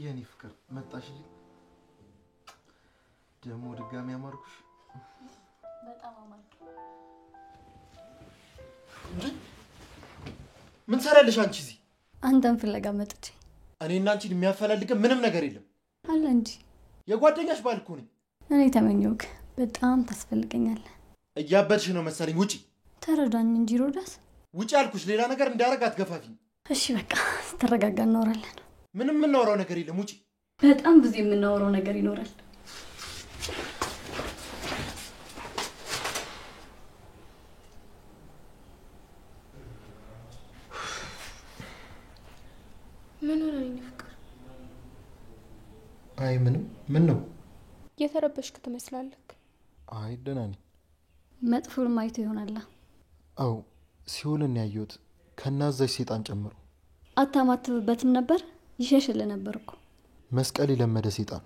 የኔ ፍቅር መጣሽልኝ ደሞ ድጋሚ አማርኩሽ በጣም አማርኩ ምን ሰራልሽ አንቺ እዚህ አንተን ፍለጋ መጥቼ እኔና አንቺን የሚያፈላልገን ምንም ነገር የለም አለ እንጂ የጓደኛሽ ባልኩ ነኝ እኔ ተመኘውክ በጣም ታስፈልገኛለህ እያበድሽ ነው መሰለኝ ውጪ ተረዳኝ እንጂ ሮዳስ ውጪ አልኩሽ ሌላ ነገር እንዳያረግ አትገፋፊኝ እሺ በቃ ተረጋጋ እናወራለን ምንም የምናወራው ነገር የለም ውጪ በጣም ብዙ የምናወራው ነገር ይኖራል ምን ሆነኝ ፍቅር አይ ምን ነው የተረበሽክ ትመስላለህ አይ ደህና ነኝ መጥፎን ማይቶ ይሆናል አው ሲሆልን ያዩት ከናዛሽ ሰይጣን ጨምሮ አታማትብበትም ነበር ይሸሽል ነበርኩ መስቀል ይለመደ ሰይጣን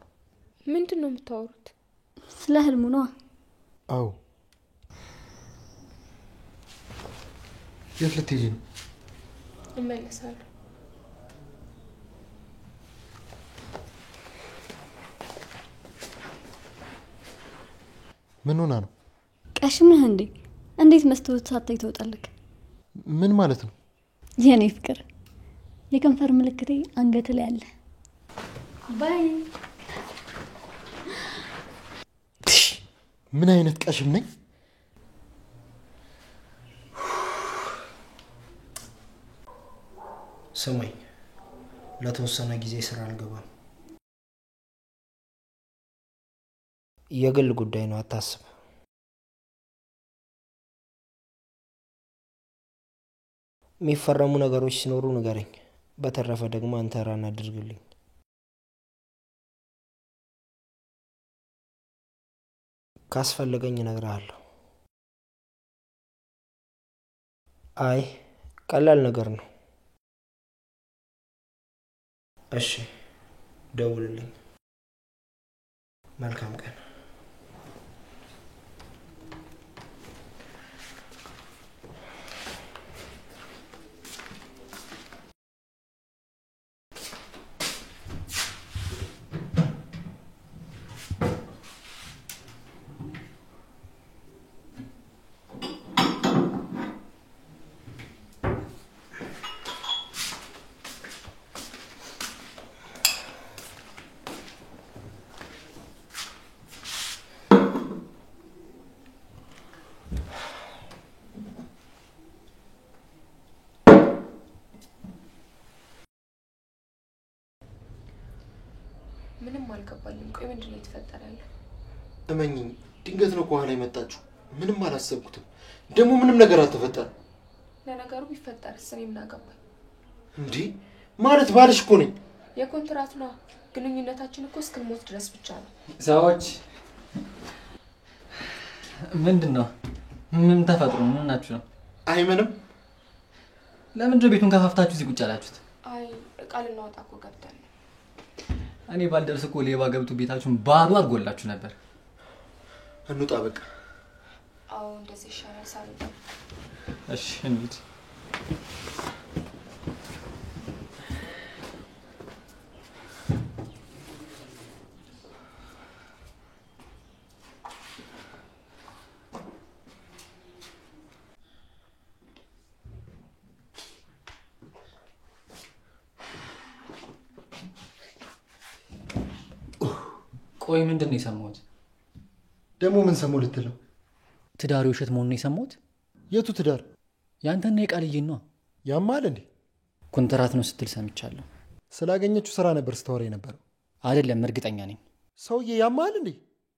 ምንድነው የምታወሩት ስለ ህልሙ ነው አው የት ልትሄጂ ነው እመለሳለሁ ምን ሆና ነው ቀሽምህ እንዴ እንዴት መስተውት ሳታይ ተወጣለክ ምን ማለት ነው የኔ ፍቅር የከንፈር ምልክቴ አንገት ላይ አለ ባይ ምን አይነት ቀሽም ነኝ ሰማይ ለተወሰነ ጊዜ ስራ አልገባም የግል ጉዳይ ነው አታስብ የሚፈረሙ ነገሮች ሲኖሩ ንገረኝ በተረፈ ደግሞ አንተ ራና አድርግልኝ ካስፈልገኝ እነግርሃለሁ አይ ቀላል ነገር ነው እሺ ደውልልኝ መልካም ቀን ምንም አልገባኝም ቆይ ምንድነው የተፈጠረው እመኚኝ ድንገት ነው ከኋላ የመጣችሁ ምንም አላሰብኩትም ደሞ ምንም ነገር አልተፈጠረ ለነገሩ ቢፈጠርስ እኔ ምን አገባኝ እንዴ ማለት ባልሽ እኮ ነኝ የኮንትራት ነው ግንኙነታችን እኮ እስከሞት ድረስ ብቻ ነው ሰዎች ምንድነው ምን ተፈጥሮ ምን ናችሁ ነው አይ ምንም ለምንድነው ቤቱን ከፋፍታችሁ እዚህ ቁጭ አላችሁት አይ ቃል እናወጣ እኮ ገብተን እኔ ባልደርስ እኮ ሌባ ገብቶ ቤታችሁን ባዶ አድርጎላችሁ ነበር እንውጣ በቃ አዎ እንደዚህ ይሻላል ሳልወጣ እሺ እንሂድ ቆይ ምንድነው የሰማሁት ደሞ ምን ሰሞን ልትለው ትዳሩ ውሸት መሆኑን የሰማሁት የቱ ትዳር ያንተና የቃልዬን ነው ያማል እንዴ ኮንትራት ነው ስትል ሰምቻለሁ ስላገኘችው ስራ ነበር ስታወራ ነበር አይደለም እርግጠኛ ነኝ ሰውዬ ያማል እንዴ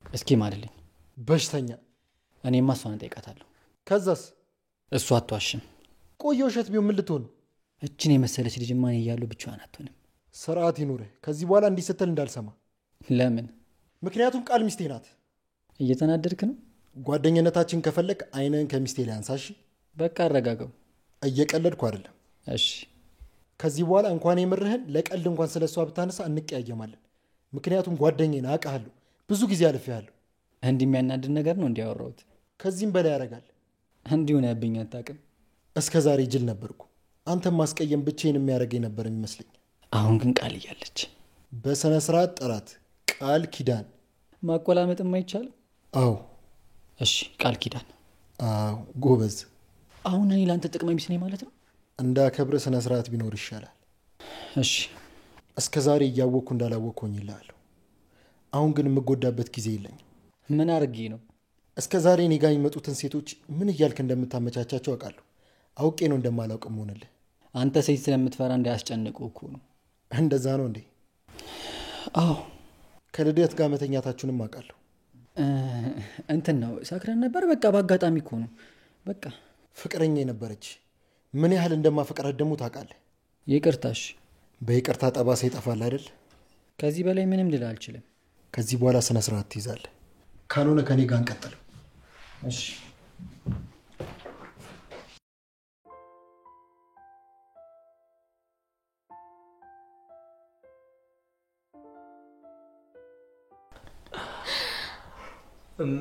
እስኪ ማለልኝ በሽተኛ እኔማ እሷን ጠይቃታለሁ ከዛስ እሷ አትዋሽም ቆየ ውሸት ቢሆን ምን ልትሆን እችን የመሰለች ልጅ ማን ይያሉ ብቻዋን አትሆንም ስርዓት ይኑር ከዚህ በኋላ እንዲሰተል እንዳልሰማ ለምን ምክንያቱም ቃል ሚስቴ ናት እየተናደድክ ነው ጓደኝነታችን ከፈለክ አይነን ከሚስቴ ላይ አንሳሽ በቃ አረጋጋው እየቀለድኩ አይደለም እሺ ከዚህ በኋላ እንኳን የምርህን ለቀልድ እንኳን ስለሷ ብታነሳ እንቀያየማለን ምክንያቱም ጓደኛዬ ናቀሃለሁ ብዙ ጊዜ አልፈያለሁ እንዲሚያናድድ ነገር ነው እንዲያወራውት ከዚህም በላይ ያረጋል እንዲሁ ነብኝ አጣቀም እስከዛሬ ጅል ነበርኩ አንተም ማስቀየም ብቻዬን የሚያረጋኝ ነበር የሚመስለኝ አሁን ግን ቃል ይያለች በስነ ስርዓት ጥራት። ቃል ኪዳን። ማቆላመጥም አይቻልም? አዎ። እሺ ቃል ኪዳን። አዎ ጎበዝ። አሁን እኔ ላንተ ጥቅም ቢስ ነኝ ማለት ነው? እንዳከብረ ስነ ስርዓት ቢኖር ይሻላል። እሺ። እስከ ዛሬ እያወቅኩ እንዳላወቅኩ ሆኜልሃለሁ። አሁን ግን የምጎዳበት ጊዜ የለኝም። ምን አድርጌ ነው? እስከ ዛሬ እኔ ጋር የሚመጡትን ሴቶች ምን እያልክ እንደምታመቻቻቸው አውቃለሁ። አውቄ ነው እንደማላውቅም ሆነልህ። አንተ ሴት ስለምትፈራ እንዳያስጨንቁ እኮ ነው። እንደዛ ነው እንዴ? አዎ። ከልደት ጋር መተኛታችሁንም አውቃለሁ። እንትን ነው ሰክረን ነበር። በቃ በአጋጣሚ እኮ ነው። በቃ ፍቅረኛ የነበረች ምን ያህል እንደማፈቅራት ደግሞ ታውቃለህ። ይቅርታሽ። በይቅርታ ጠባሳ ይጠፋል አይደል? ከዚህ በላይ ምንም ልል አልችልም። ከዚህ በኋላ ስነ ስርዓት ትይዛለህ። ካልሆነ ከኔ ጋር እንቀጥለው። እሺ።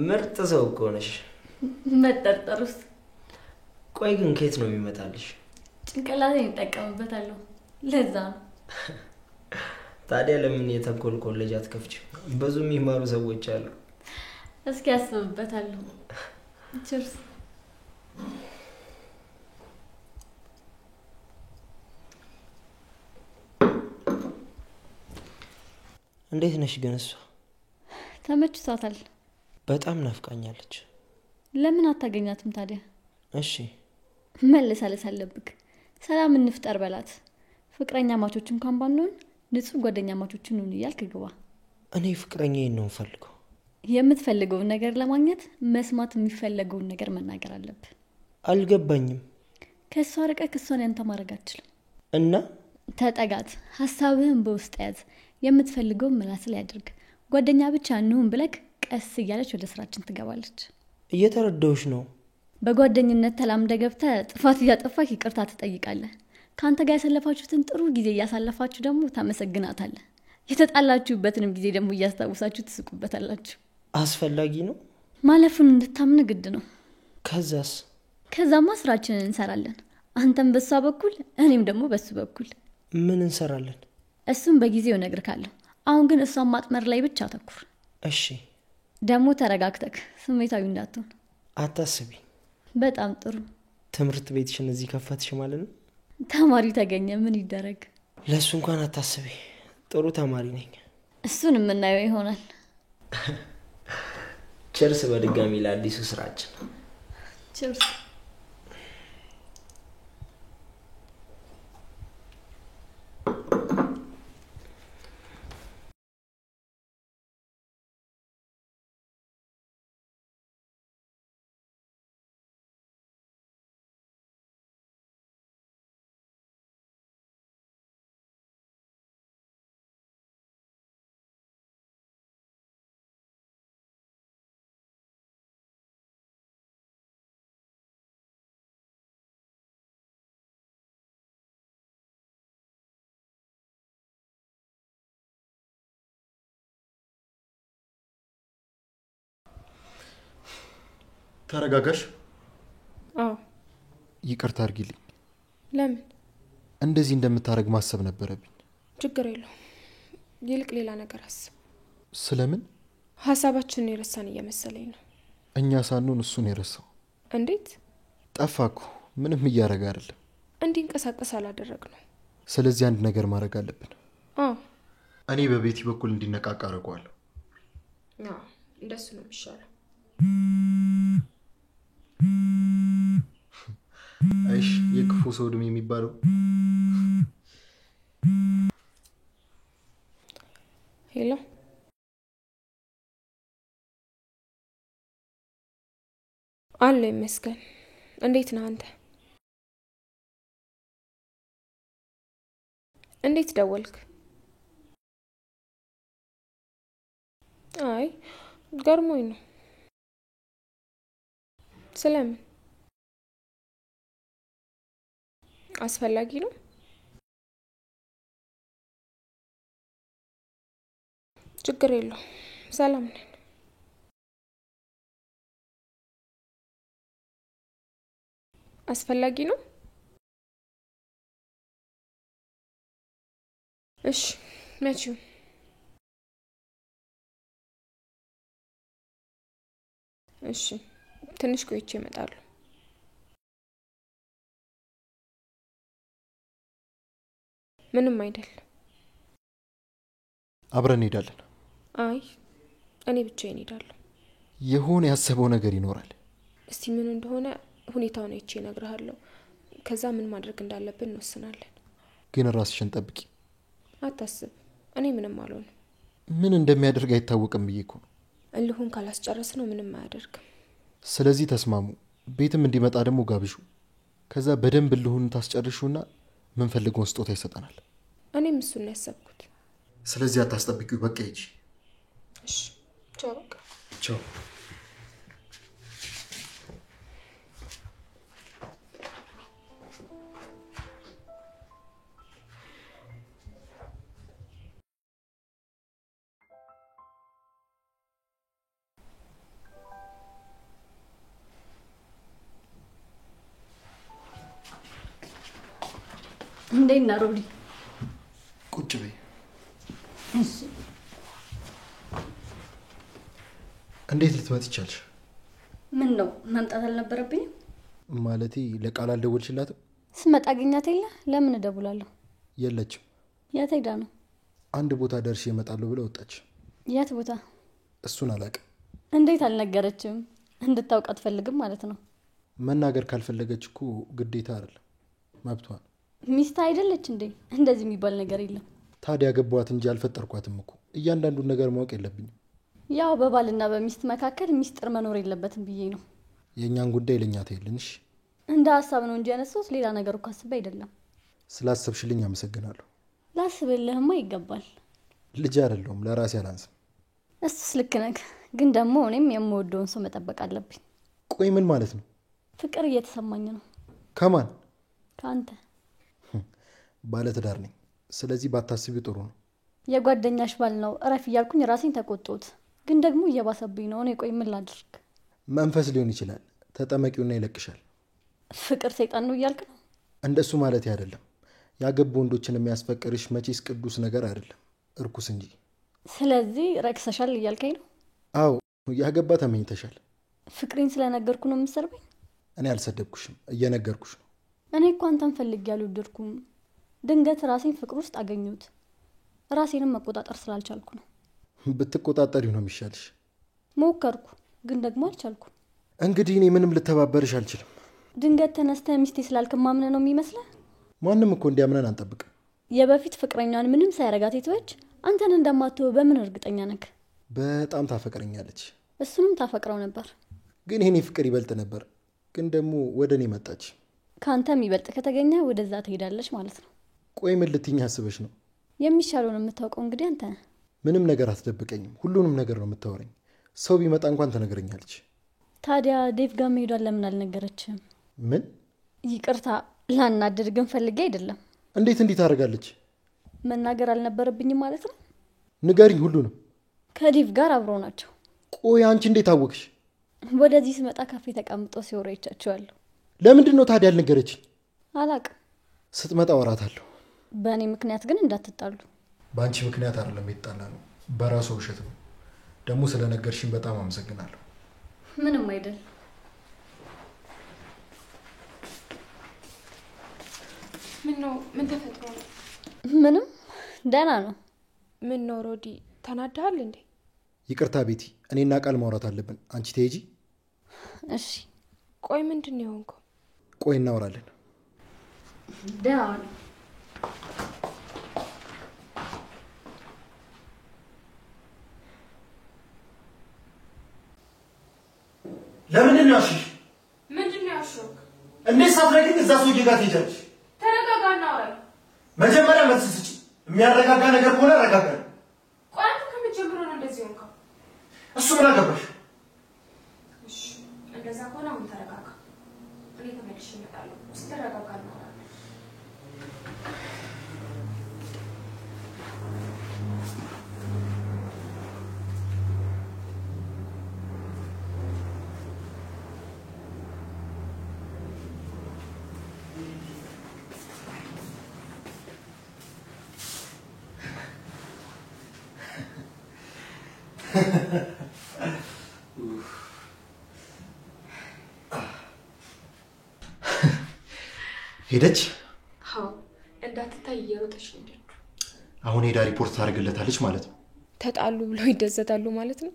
ምርጥ ሰው እኮ ነሽ። መጠርጠሩስ? ቆይ ግን ከየት ነው የሚመጣልሽ? ጭንቅላቴን እጠቀምበታለሁ። ለዛ ነው። ታዲያ ለምን የተንኮል ኮሌጅ አትከፍቺም? ብዙ የሚማሩ ሰዎች አሉ። እስኪ አስብበታለሁ። ቺርስ። እንዴት ነሽ ግን? እሷ ተመችቷታል። በጣም ናፍቃኛለች። ለምን አታገኛትም ታዲያ? እሺ መለሳለስ አለብክ። ሰላም እንፍጠር በላት። ፍቅረኛ ማቾች እንኳን ባንሆን ንጹህ ጓደኛ ማቾችን ነው እያልክ ግባ። እኔ ፍቅረኛዬን ነው ፈልገው። የምትፈልገውን ነገር ለማግኘት መስማት የሚፈልገውን ነገር መናገር አለብህ። አልገባኝም። ከሷ ርቀህ እሷን ያንተ ማድረግ አትችልም። እና ተጠጋት፣ ሐሳብህን በውስጥ ያዝ። የምትፈልገውን ምላስ ላይ አድርግ። ጓደኛ ብቻ እንሁን ብለክ ቀስ እያለች ወደ ስራችን ትገባለች። እየተረዳሁሽ ነው። በጓደኝነት ተላምደ ገብተህ ጥፋት እያጠፋህ ይቅርታ ትጠይቃለህ። ካንተ ጋር ያሳለፋችሁትን ጥሩ ጊዜ እያሳለፋችሁ ደግሞ ታመሰግናታለህ። የተጣላችሁበትንም ጊዜ ደግሞ እያስታውሳችሁ ትስቁበታላችሁ። አስፈላጊ ነው። ማለፉን እንድታምን ግድ ነው። ከዛስ? ከዛማ ስራችንን እንሰራለን። አንተም በሷ በኩል እኔም ደግሞ በሱ በኩል። ምን እንሰራለን? እሱም በጊዜው እነግርካለሁ። አሁን ግን እሷን ማጥመር ላይ ብቻ አተኩር። እሺ። ደግሞ ተረጋግተክ ስሜታዊ እንዳትሆን። አታስቢ። በጣም ጥሩ። ትምህርት ቤትሽን እዚህ ከፈትሽ ማለት ነው? ተማሪ ተገኘ ምን ይደረግ። ለሱ እንኳን አታስቢ። ጥሩ ተማሪ ነኝ። እሱን የምናየው ይሆናል። ቸርስ በድጋሚ ለአዲሱ ስራችን። ቸርስ። ተረጋጋሽ። አዎ። ይቅርታ አድርጊልኝ። ለምን? እንደዚህ እንደምታረግ ማሰብ ነበረብኝ። ችግር የለው። ይልቅ ሌላ ነገር አስብ። ስለምን? ሀሳባችንን የረሳን እየመሰለኝ ነው። እኛ ሳንሆን እሱን የረሳው። እንዴት? ጠፋኩ። ምንም እያደረገ አይደለም። እንዲንቀሳቀስ አላደረግ ነው። ስለዚህ አንድ ነገር ማድረግ አለብን። አዎ። እኔ በቤቲ በኩል እንዲነቃቃ አደርገዋለሁ። አዎ፣ እንደሱ ነው የሚሻለው። አይሽ የክፉ ሰው እድሜ የሚባለው። ሄሎ፣ አለ ይመስገን። እንዴት ነህ አንተ? እንዴት ደወልክ? አይ ገርሞኝ ነው። ስለምን? አስፈላጊ ነው? ችግር የለው። ሰላም ነን። አስፈላጊ ነው? እሺ መቼው እሺ ትንሽ ቆይቼ እመጣለሁ። ምንም አይደል። አብረን እንሄዳለን። አይ እኔ ብቻዬን እሄዳለሁ። የሆነ ያሰበው ነገር ይኖራል። እስቲ ምን እንደሆነ ሁኔታውን አይቼ እነግርሃለሁ። ከዛ ምን ማድረግ እንዳለብን እንወስናለን። ግን ራስሽን ጠብቂ። አታስብ፣ እኔ ምንም አልሆንም። ምን እንደሚያደርግ አይታወቅም ብዬ እኮ ነው። እልሁን ካላስጨረስ ነው ምንም አያደርግም። ስለዚህ ተስማሙ። ቤትም እንዲመጣ ደግሞ ጋብዡ። ከዛ በደንብ እልሁን ታስጨርሹና ምን ፈልገውን ስጦታ ይሰጠናል። እኔም እሱን ነው ያሰብኩት። ስለዚህ አታስጠብቂው፣ በቃ ሂጂ። እሺ ቻው። በቃ ቻው። እንዴት ነህ ሮዲ? ቁጭ በይ። እሺ እንዴት ልትመጪ ቻልሽ? ምን ነው መምጣት አልነበረብኝም? ማለቴ ለቃል አልደወልሽላትም? ስመጣ አገኛት የለ ለምን እደውላለሁ? የለችም። የት ሄዳ ነው? አንድ ቦታ ደርሼ እመጣለሁ ብላ ወጣች። የት ቦታ? እሱን አላውቅም። እንዴት አልነገረችም? እንድታውቅ አትፈልግም ማለት ነው? መናገር ካልፈለገች እኮ ግዴታ አይደለም፣ መብቷ ነው። ሚስት አይደለች እንዴ? እንደዚህ የሚባል ነገር የለም። ታዲያ ገባዋት እንጂ አልፈጠርኳትም እኮ። እያንዳንዱን ነገር ማወቅ የለብኝም። ያው በባልና በሚስት መካከል ሚስጥር መኖር የለበትም ብዬ ነው። የእኛን ጉዳይ ለእኛ ተይልንሽ። እንደ ሀሳብ ነው እንጂ ያነሳሁት ሌላ ነገር እኮ አስቤ አይደለም። ስላሰብሽልኝ አመሰግናለሁ። ላስብልህማ ይገባል። ልጅ አይደለሁም፣ ለራሴ አላንስም። እሱስ ልክ ነህ፣ ግን ደግሞ እኔም የምወደውን ሰው መጠበቅ አለብኝ። ቆይ ምን ማለት ነው? ፍቅር እየተሰማኝ ነው። ከማን? ከአንተ። ባለትዳር ነኝ። ስለዚህ ባታስቢው ጥሩ ነው። የጓደኛሽ ባል ነው እረፍ እያልኩኝ ራሴን ተቆጥቶት፣ ግን ደግሞ እየባሰብኝ ነው። እኔ ቆይ ምን ላድርግ? መንፈስ ሊሆን ይችላል። ተጠመቂውና ይለቅሻል። ፍቅር ሰይጣን ነው እያልክ ነው? እንደሱ ማለት አይደለም። ያገቡ ወንዶችን የሚያስፈቅርሽ መቼስ ቅዱስ ነገር አይደለም፣ እርኩስ እንጂ። ስለዚህ ረክሰሻል እያልከኝ ነው? አዎ፣ ያገባ ተመኝተሻል። ፍቅሬን ስለነገርኩ ነው የምትሰርበኝ? እኔ አልሰደብኩሽም፣ እየነገርኩሽ ነው። እኔ እኮ አንተን ፈልጌ አልወደድኩም። ድንገት ራሴን ፍቅር ውስጥ አገኘሁት። ራሴንም መቆጣጠር ስላልቻልኩ ነው። ብትቆጣጠሪው ነው የሚሻልሽ። ሞከርኩ፣ ግን ደግሞ አልቻልኩም። እንግዲህ እኔ ምንም ልተባበርሽ አልችልም። ድንገት ተነስተህ ሚስቴ ስላልክ ማምነህ ነው የሚመስልህ? ማንም እኮ እንዲያምነን አንጠብቅም። የበፊት ፍቅረኛን ምንም ሳያረጋት የተወች አንተን እንደማትወው በምን እርግጠኛ ነህ? በጣም ታፈቅረኛለች። እሱንም ታፈቅረው ነበር። ግን የኔ ፍቅር ይበልጥ ነበር። ግን ደግሞ ወደ እኔ መጣች። ከአንተ የሚበልጥ ከተገኘ ወደዛ ትሄዳለች ማለት ነው። ቆይ ምን ልትይኝ አስበሽ ነው? የሚሻለውን የምታውቀው እንግዲህ አንተ ነህ። ምንም ነገር አትደብቀኝም። ሁሉንም ነገር ነው የምታወረኝ። ሰው ቢመጣ እንኳን ትነግረኛለች። ታዲያ ዴቭ ጋር መሄዷን ለምን አልነገረችም? ምን? ይቅርታ ላናድድ ግን ፈልጌ አይደለም። እንዴት እንዲህ ታደርጋለች? መናገር አልነበረብኝም ማለት ነው? ንገሪኝ ሁሉንም። ከዴቭ ጋር አብረው ናቸው። ቆይ አንቺ እንዴት አወቅሽ? ወደዚህ ስመጣ ካፌ ተቀምጦ ሲወራ ይቻቸዋለሁ። ለምንድን ነው ታዲያ አልነገረችኝ? አላቅም። ስትመጣ ወራታለሁ። በእኔ ምክንያት ግን እንዳትጣሉ። በአንቺ ምክንያት አይደለም የተጣላ ነው፣ በራሱ ውሸት ነው። ደግሞ ስለነገርሽኝ በጣም አመሰግናለሁ። ምንም አይደል። ምን ነው? ምን ተፈጥሮ ነው? ምንም ደህና ነው። ምን ነው ሮዲ ተናደሃል እንዴ? ይቅርታ ቤቲ፣ እኔና ቃል ማውራት አለብን። አንቺ ትሄጂ። እሺ። ቆይ ምንድን ነው የሆንከው? ቆይ እናወራለን። ደህና ነው። ለምንድን ነው ያልሽሽ? ምንድን ነው ያልሽው? እንዴት ሳትነግሪኝ እዛ ሰውዬ ጋር ትሄጃለሽ? ተረጋጋና አውራ። መጀመሪያ መልስ ስጪ። የሚያረጋጋ ነገር ከሆነ አረጋጋለሁ። ቆይ አንተ ከመጀመሩ ነው እንደዚህ ሆንከው? እሱ ምን አገባሽ? እሺ እንደዛ ከሆነ አሁን ተረጋጋ። እኔ ተመልሼ እመጣለሁ። ስትረጋጋ እናወራለን። ሄደች? አዎ እንዳትታይ እየሮጠች ሄደች። አሁን ሄዳ ሪፖርት ታደርግለታለች ማለት ነው። ተጣሉ ብለው ይደሰታሉ ማለት ነው።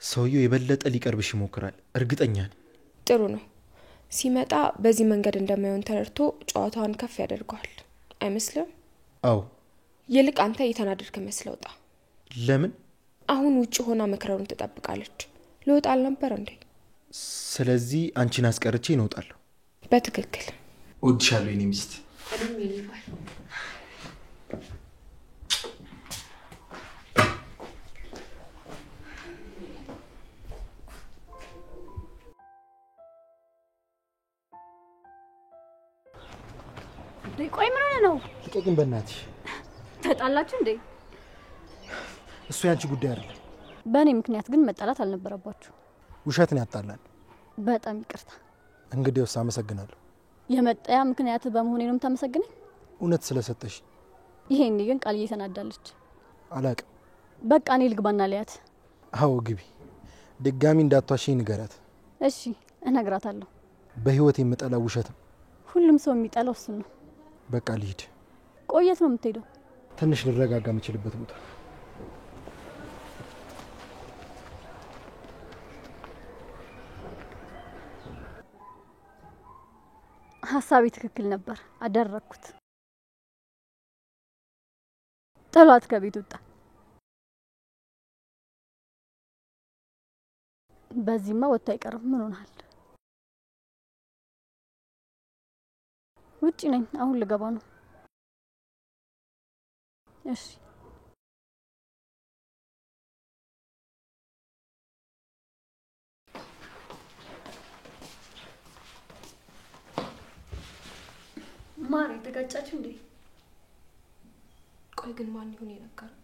ሰውየው የበለጠ ሊቀርብሽ ይሞክራል፣ እርግጠኛ ነኝ። ጥሩ ነው። ሲመጣ በዚህ መንገድ እንደማይሆን ተረድቶ ጨዋታዋን ከፍ ያደርገዋል አይመስልም? አዎ። ይልቅ አንተ እየተናደድክ መስለውጣ። ለምን? አሁን ውጭ ሆና መከራውን ትጠብቃለች። ልወጣ አልነበር እንዴ? ስለዚህ አንቺን አስቀርቼ እንወጣለሁ። በትክክል እወድሻለሁ የኔ ሚስት። እኔም ይልባል። ቆይ ምን ሆነ ነው? ልቀቂኝ በእናትሽ። ተጣላችሁ እንዴ? እሱ ያንቺ ጉዳይ አይደለም። በእኔ ምክንያት ግን መጣላት አልነበረባችሁ። ውሸት ነው ያጣላል። በጣም ይቅርታ። እንግዲያውስ አመሰግናለሁ። የመጣያ ምክንያት በመሆኔ ነው የምታመሰግነኝ? እውነት ስለሰጠሽ። ይሄኔ ግን ቃል እየተናዳለች። አላቅም። በቃ እኔ ልግባና ልያት። አዎ ግቢ። ድጋሚ እንዳትዋሽኝ ንገራት። እሺ እነግራታለሁ። በህይወት የምጠላው ውሸት ነው። ሁሉም ሰው የሚጠላው እሱን ነው። በቃ ልሂድ። ቆየት ነው የምትሄደው? ትንሽ ልረጋጋ የምችልበት ቦታ። ሀሳቤ ትክክል ነበር፣ አደረኩት። ጥሏት ከቤት ወጣ። በዚህማ ወጣ አይቀርም። ምን ሆናል? ውጪ ነኝ፣ አሁን ልገባ ነው። እሺ ማሪ ተጋጫችሁ እንዴ? ቆይ ግን ማን ይሁን የነገረው?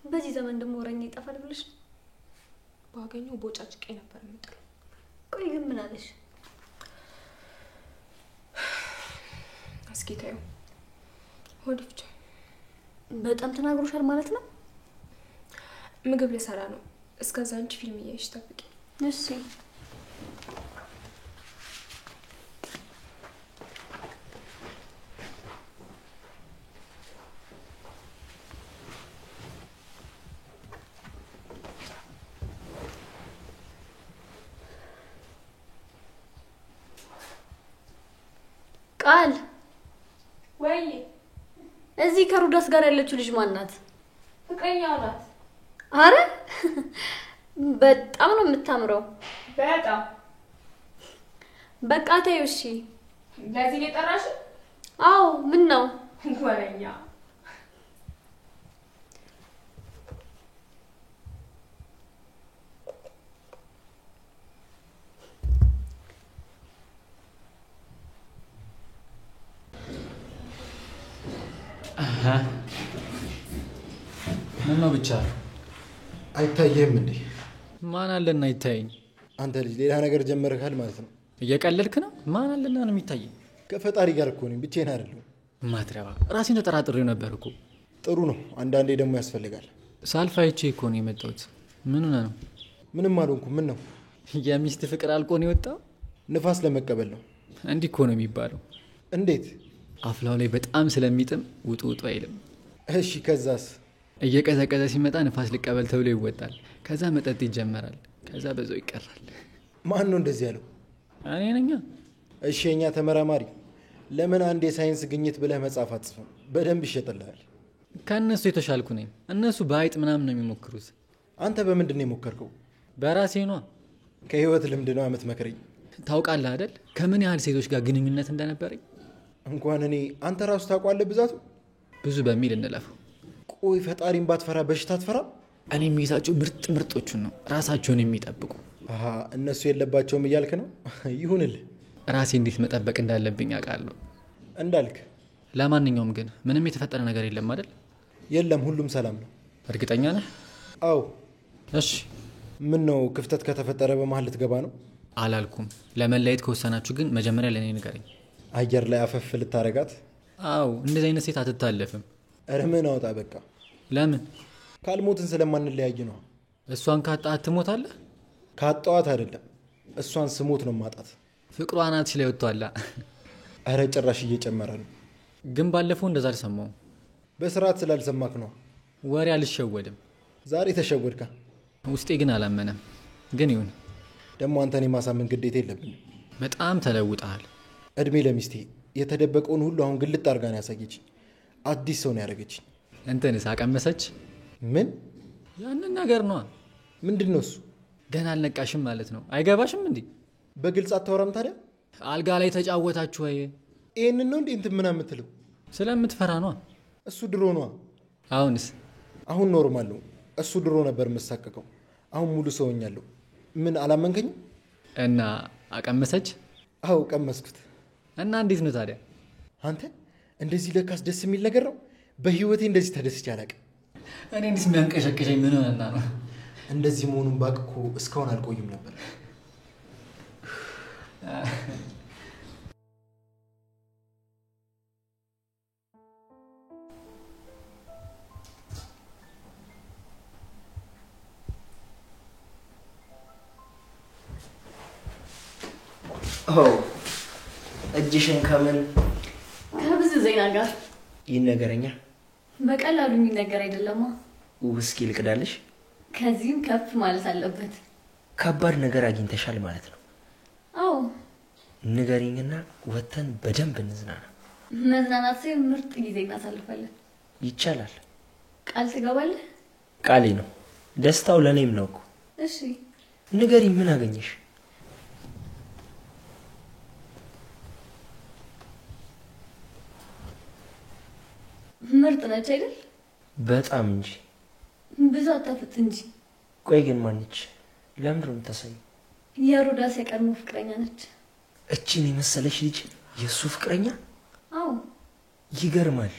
በዚህ ዘመን ደሞ ወረኛ ይጠፋል ብለሽ ባገኘው ቦጫጭቄ ነበር የምጥለው። ቆይ ግን ምን አለሽ? አስኪታዩ ወዲፍቻ በጣም ተናግሮሻል ማለት ነው? ምግብ ልሰራ ነው። እስከዛ አንቺ ፊልም እያይሽ ጠብቂ። እሺ ቃል ወይ እዚህ ከሩዳስ ጋር ያለችው ልጅ ማን ናት? ፍቅረኛው ናት። አረ በጣም ነው የምታምረው። በጣም በቃ ተይው። እሺ ለዚህ የጠራሽ? አዎ ምን ነው? ወረኛ ምን ነው ብቻ አይታየህም እንዴ? ማን አለና ይታየኝ? አንተ ልጅ ሌላ ነገር ጀመርካል ማለት ነው። እየቀለድክ ነው? ማን አለና ነው የሚታየኝ? ከፈጣሪ ጋር እኮ ነኝ፣ ብቻዬን አይደለሁም። ማትረባ ራሴን ተጠራጥሬው ነበር እኮ። ጥሩ ነው፣ አንዳንዴ ደግሞ ያስፈልጋል። ሳልፋይቼ እኮ ነው የመጣሁት። ምን ሆነ ነው? ምንም አልሆንኩም። ምን ነው? የሚስት ፍቅር አልቆ ነው የወጣው? ንፋስ ለመቀበል ነው። እንዲህ እኮ ነው የሚባለው። እንዴት? አፍላው ላይ በጣም ስለሚጥም ውጡ ውጡ አይልም። እሺ ከዛስ? እየቀዘቀዘ ሲመጣ ንፋስ ሊቀበል ተብሎ ይወጣል። ከዛ መጠጥ ይጀመራል። ከዛ በዛው ይቀራል። ማን ነው እንደዚህ ያለው? እኔ ነኝ። እሺ የኛ ተመራማሪ ለምን አንድ የሳይንስ ግኝት ብለህ መጻፍ አትጽፍም? በደንብ ይሸጥልሃል። ከእነሱ የተሻልኩ ነኝ። እነሱ በአይጥ ምናምን ነው የሚሞክሩት። አንተ በምንድን ነው የሞከርከው? በራሴ ነዋ። ከህይወት ልምድ ነው የምትመክረኝ። ታውቃለህ አይደል ከምን ያህል ሴቶች ጋር ግንኙነት እንደነበረኝ? እንኳን እኔ አንተ ራሱ ታውቃለህ ብዛቱ። ብዙ በሚል እንለፈው። ቆይ ፈጣሪን ባትፈራ በሽታ አትፈራም? እኔ የሚይዛቸው ምርጥ ምርጦቹን ነው፣ ራሳቸውን የሚጠብቁ። አሃ እነሱ የለባቸውም እያልክ ነው? ይሁንልህ። ራሴ እንዴት መጠበቅ እንዳለብኝ አውቃለሁ። እንዳልክ። ለማንኛውም ግን ምንም የተፈጠረ ነገር የለም አይደል? የለም፣ ሁሉም ሰላም ነው። እርግጠኛ ነህ? አዎ። እሺ። ምን ነው ክፍተት ከተፈጠረ በመሀል ልትገባ ነው? አላልኩም። ለመለየት ከወሰናችሁ ግን መጀመሪያ ለእኔ ንገረኝ። አየር ላይ አፈፍ ልታረጋት? አዎ፣ እንደዚህ አይነት ሴት አትታለፍም። እርምን አውጣ በቃ። ለምን? ካልሞትን ስለማንለያይ ነው። እሷን ካጣት ትሞታለህ? ካጣዋት አይደለም፣ እሷን ስሞት ነው ማጣት። ፍቅሯ ናትሽ ላይ ወጥቷላ። አረ ጭራሽ እየጨመረ ነው። ግን ባለፈው እንደዛ አልሰማውም። በስርዓት ስላልሰማክ ነው። ወሬ አልሸወድም። ዛሬ ተሸወድካ። ውስጤ ግን አላመነም። ግን ይሁን። ደግሞ አንተን የማሳመን ግዴታ የለብንም። በጣም ተለውጠሃል። እድሜ ለሚስቴ የተደበቀውን ሁሉ አሁን ግልጥ አድርጋ ነው ያሳየችኝ። አዲስ ሰው ነው ያደረገችኝ። እንትንስ አቀመሰች? ምን? ያንን ነገር ነዋ። ምንድን ነው እሱ? ገና አልነቃሽም ማለት ነው። አይገባሽም እንዴ? በግልጽ አታወራም ታዲያ? አልጋ ላይ ተጫወታችሁ ወይ? ይህንን ነው እንዴ እንትን ምናምን የምትለው? ስለምትፈራ ነዋ። እሱ ድሮ ነዋ። አሁንስ? አሁን ኖርማል ነው። እሱ ድሮ ነበር የምሳቀቀው። አሁን ሙሉ ሰውኛለሁ። ምን አላመንከኝም? እና አቀመሰች? አዎ ቀመስኩት። እና እንዴት ነው ታዲያ? አንተ እንደዚህ ለካስ ደስ የሚል ነገር ነው። በህይወቴ እንደዚህ ተደስቼ አላውቅም። እኔ እንዲህ የሚያንቀሸቅሸኝ ምን ሆነና ነው? እንደዚህ መሆኑን ባውቅ እኮ እስካሁን አልቆይም ነበር። እጅሽን ከምን ከብዙ ዜና ጋር ይነገረኛ? በቀላሉ የሚነገር አይደለማ። ውስኪ ልቅዳልሽ? ከዚህም ከፍ ማለት አለበት። ከባድ ነገር አግኝተሻል ማለት ነው። አዎ ንገሪኝና ወተን በደንብ እንዝናና። መዝናናት ሲሆን ምርጥ ጊዜ እናሳልፋለን። ይቻላል። ቃል ትገባለህ? ቃሌ ነው። ደስታው ለኔም ነው እኮ። እሺ ንገሪኝ፣ ምን አገኘሽ? ምርጥ ነች አይደል? በጣም እንጂ። ብዙ አታፍጥ እንጂ። ቆይ ግን ማንች? ለምንድን ነው የምታሳይ? የሮዳስ የቀድሞ ፍቅረኛ ነች። እቺን የመሰለሽ ልጅ የሱ ፍቅረኛ? አዎ። ይገርማል።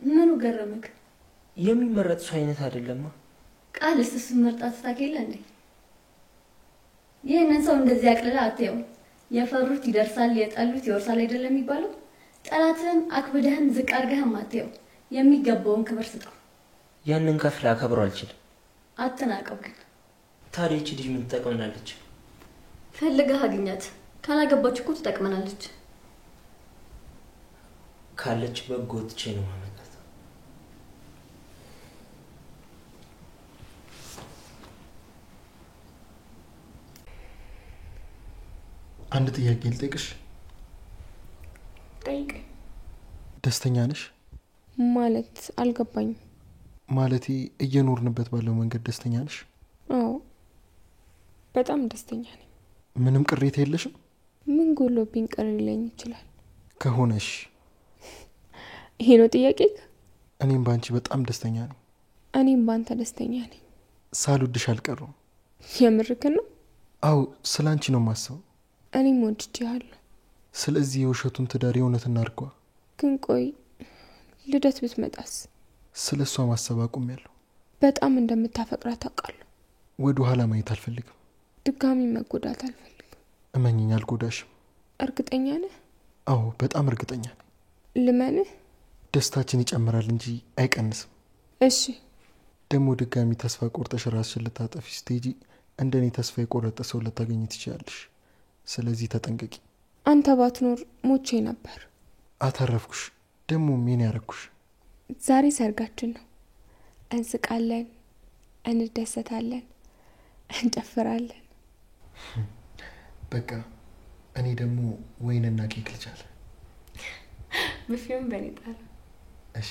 ምኑ ገረመክ? የሚመረጥ ሰው አይነት አይደለማ። ቃልስ እሱን መርጣት ታውቂለ እንዴ? ይህንን ሰው እንደዚህ አቅልላ አትየው። የፈሩት ይደርሳል፣ የጠሉት ይወርሳል አይደለም የሚባለው? ጠላትህን አክብደህም ዝቅ አድርገህም አትየው። የሚገባውን ክብር ስጠው። ያንን ከፍላ አከብረው አልችልም። አትናቀው ግን። ታዲያ እቺ ልጅ ምን ትጠቅመናለች? ፈልገህ አግኛት። ካላገባች እኮ ትጠቅመናለች። ካለች በጎ ትቼ ነው ማመጣት። አንድ ጥያቄ ልጠይቅሽ። ጠይቅ። ደስተኛ ነሽ? ማለት አልገባኝም። ማለቴ እየኖርንበት ባለው መንገድ ደስተኛ ነሽ? አዎ በጣም ደስተኛ ነኝ። ምንም ቅሬታ የለሽም? ምን ጎሎብኝ ቅር ሊለኝ ይችላል? ከሆነሽ ይሄ ነው ጥያቄ? እኔም ባንቺ በጣም ደስተኛ ነኝ። እኔም ባንተ ደስተኛ ነኝ። ሳልወድሽ አልቀረም። የምርክን ነው? አዎ ስላንቺ ነው ማስበው። እኔም ወድጄሃለሁ። ስለዚህ የውሸቱን ትዳር የእውነት እናድርጓ። ግን ቆይ ልደት ብትመጣስ? ስለ እሷ ማሰብ አቁሜያለሁ። በጣም እንደምታፈቅራት አውቃለሁ። ወደ ኋላ ማየት አልፈልግም። ድጋሚ መጎዳት አልፈልግም። እመኝኝ፣ አልጎዳሽም። እርግጠኛ ነህ? አዎ በጣም እርግጠኛ ነኝ። ልመንህ? ደስታችን ይጨምራል እንጂ አይቀንስም። እሺ። ደግሞ ድጋሚ ተስፋ ቆርጠሽ ራስሽን ልታጠፊ ስትሄጂ እንደኔ ተስፋ የቆረጠ ሰው ልታገኝ ትችያለሽ። ስለዚህ ተጠንቀቂ። አንተ ባትኖር ሞቼ ነበር። አተረፍኩሽ። ደግሞ ምን ያረኩሽ? ዛሬ ሰርጋችን ነው። እንስቃለን፣ እንደሰታለን፣ እንጨፍራለን። በቃ እኔ ደግሞ ወይንና ኬክ ልቻለ። ብፌውን በኔ ጣል። እሺ